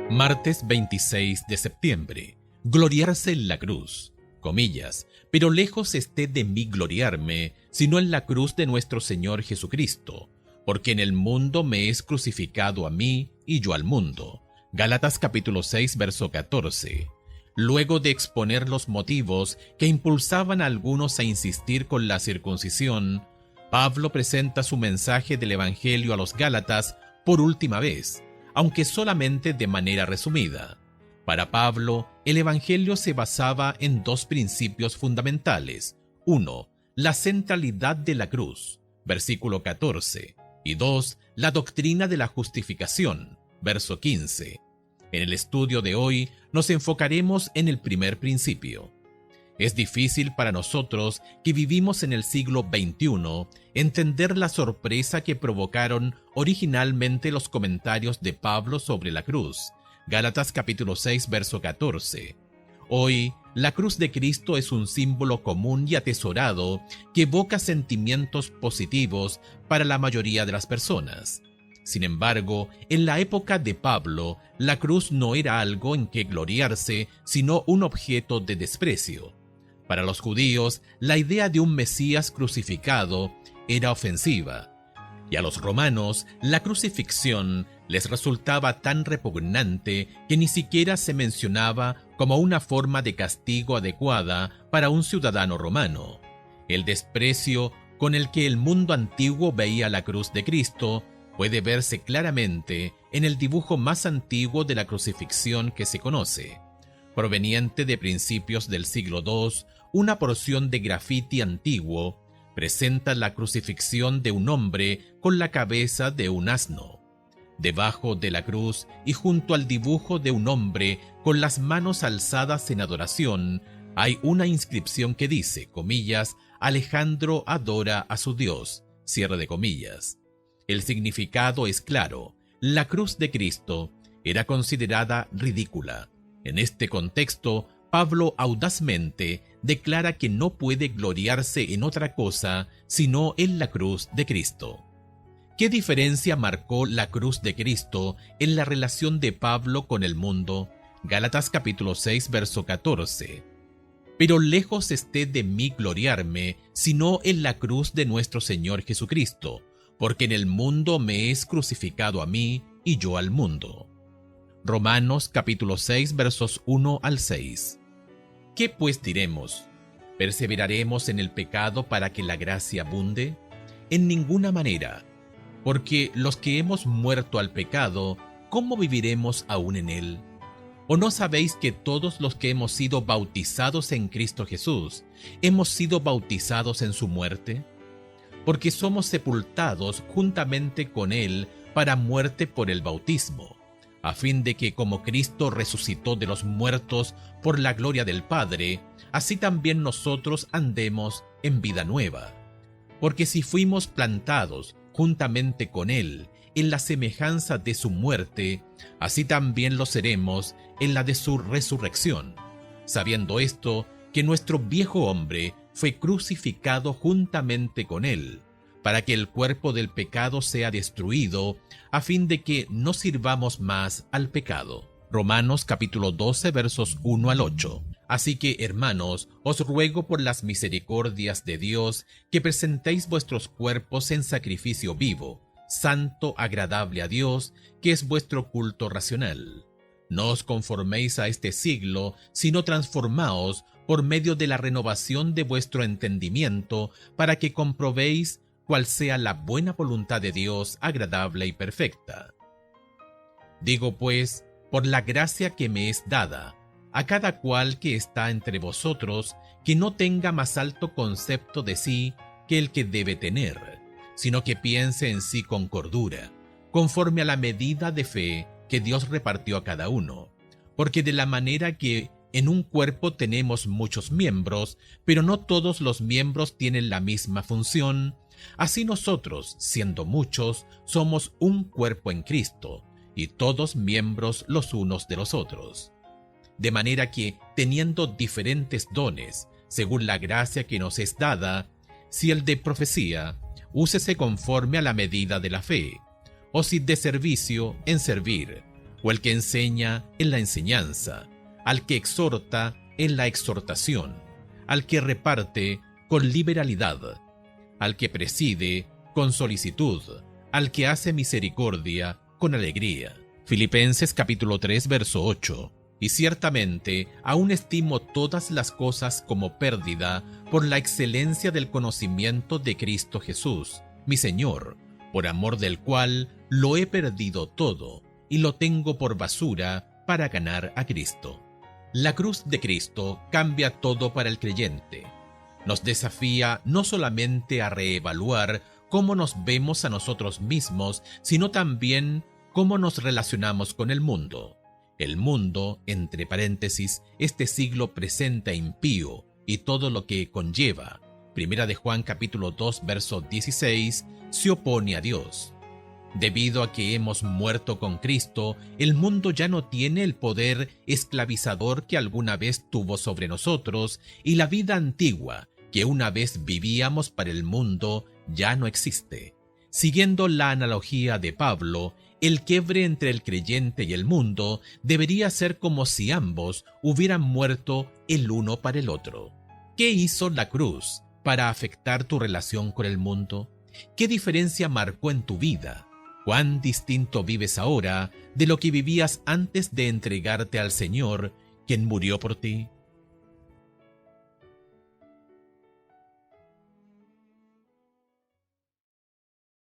Martes 26 de septiembre. Gloriarse en la cruz. Comillas. Pero lejos esté de mí gloriarme, sino en la cruz de nuestro Señor Jesucristo, porque en el mundo me es crucificado a mí y yo al mundo. Gálatas capítulo 6, verso 14. Luego de exponer los motivos que impulsaban a algunos a insistir con la circuncisión, Pablo presenta su mensaje del Evangelio a los Gálatas por última vez, aunque solamente de manera resumida. Para Pablo, el Evangelio se basaba en dos principios fundamentales. 1. La centralidad de la cruz, versículo 14. Y 2. La doctrina de la justificación, verso 15. En el estudio de hoy nos enfocaremos en el primer principio. Es difícil para nosotros, que vivimos en el siglo XXI, entender la sorpresa que provocaron originalmente los comentarios de Pablo sobre la cruz. Gálatas capítulo 6, verso 14. Hoy, la cruz de Cristo es un símbolo común y atesorado que evoca sentimientos positivos para la mayoría de las personas. Sin embargo, en la época de Pablo, la cruz no era algo en que gloriarse, sino un objeto de desprecio. Para los judíos, la idea de un Mesías crucificado era ofensiva, y a los romanos la crucifixión les resultaba tan repugnante que ni siquiera se mencionaba como una forma de castigo adecuada para un ciudadano romano. El desprecio con el que el mundo antiguo veía la cruz de Cristo puede verse claramente en el dibujo más antiguo de la crucifixión que se conoce. Proveniente de principios del siglo II, una porción de grafiti antiguo presenta la crucifixión de un hombre con la cabeza de un asno. Debajo de la cruz y junto al dibujo de un hombre con las manos alzadas en adoración, hay una inscripción que dice, comillas, Alejandro adora a su Dios, cierre de comillas. El significado es claro. La cruz de Cristo era considerada ridícula. En este contexto, Pablo audazmente declara que no puede gloriarse en otra cosa sino en la cruz de Cristo. ¿Qué diferencia marcó la cruz de Cristo en la relación de Pablo con el mundo? Gálatas capítulo 6, verso 14. Pero lejos esté de mí gloriarme, sino en la cruz de nuestro Señor Jesucristo, porque en el mundo me es crucificado a mí y yo al mundo. Romanos capítulo 6, versos 1 al 6. ¿Qué pues diremos? ¿Perseveraremos en el pecado para que la gracia abunde? En ninguna manera, porque los que hemos muerto al pecado, ¿cómo viviremos aún en él? ¿O no sabéis que todos los que hemos sido bautizados en Cristo Jesús, hemos sido bautizados en su muerte? Porque somos sepultados juntamente con él para muerte por el bautismo, a fin de que como Cristo resucitó de los muertos por la gloria del Padre, así también nosotros andemos en vida nueva. Porque si fuimos plantados juntamente con él en la semejanza de su muerte, así también lo seremos en la de su resurrección, sabiendo esto, que nuestro viejo hombre fue crucificado juntamente con él, para que el cuerpo del pecado sea destruido, a fin de que no sirvamos más al pecado. Romanos capítulo 12, versos 1 al 8. Así que, hermanos, os ruego por las misericordias de Dios que presentéis vuestros cuerpos en sacrificio vivo, santo, agradable a Dios, que es vuestro culto racional. No os conforméis a este siglo, sino transformaos por medio de la renovación de vuestro entendimiento, para que comprobéis cuál sea la buena voluntad de Dios, agradable y perfecta. Digo pues, por la gracia que me es dada, a cada cual que está entre vosotros, que no tenga más alto concepto de sí que el que debe tener, sino que piense en sí con cordura, conforme a la medida de fe que Dios repartió a cada uno. Porque de la manera que en un cuerpo tenemos muchos miembros, pero no todos los miembros tienen la misma función, así nosotros, siendo muchos, somos un cuerpo en Cristo, y todos miembros los unos de los otros. De manera que, teniendo diferentes dones, según la gracia que nos es dada, si el de profecía, úsese conforme a la medida de la fe, o si de servicio, en servir, o el que enseña en la enseñanza, al que exhorta en la exhortación, al que reparte con liberalidad, al que preside con solicitud, al que hace misericordia con alegría. Filipenses capítulo 3, verso 8. Y ciertamente aún estimo todas las cosas como pérdida por la excelencia del conocimiento de Cristo Jesús, mi Señor, por amor del cual lo he perdido todo y lo tengo por basura para ganar a Cristo. La cruz de Cristo cambia todo para el creyente. Nos desafía no solamente a reevaluar cómo nos vemos a nosotros mismos, sino también cómo nos relacionamos con el mundo. El mundo, entre paréntesis, este siglo presente e impío y todo lo que conlleva, Primera de Juan capítulo 2, verso 16, se opone a Dios. Debido a que hemos muerto con Cristo, el mundo ya no tiene el poder esclavizador que alguna vez tuvo sobre nosotros, y la vida antigua que una vez vivíamos para el mundo ya no existe. Siguiendo la analogía de Pablo, el quiebre entre el creyente y el mundo debería ser como si ambos hubieran muerto el uno para el otro. ¿Qué hizo la cruz para afectar tu relación con el mundo? ¿Qué diferencia marcó en tu vida? ¿Cuán distinto vives ahora de lo que vivías antes de entregarte al Señor, quien murió por ti?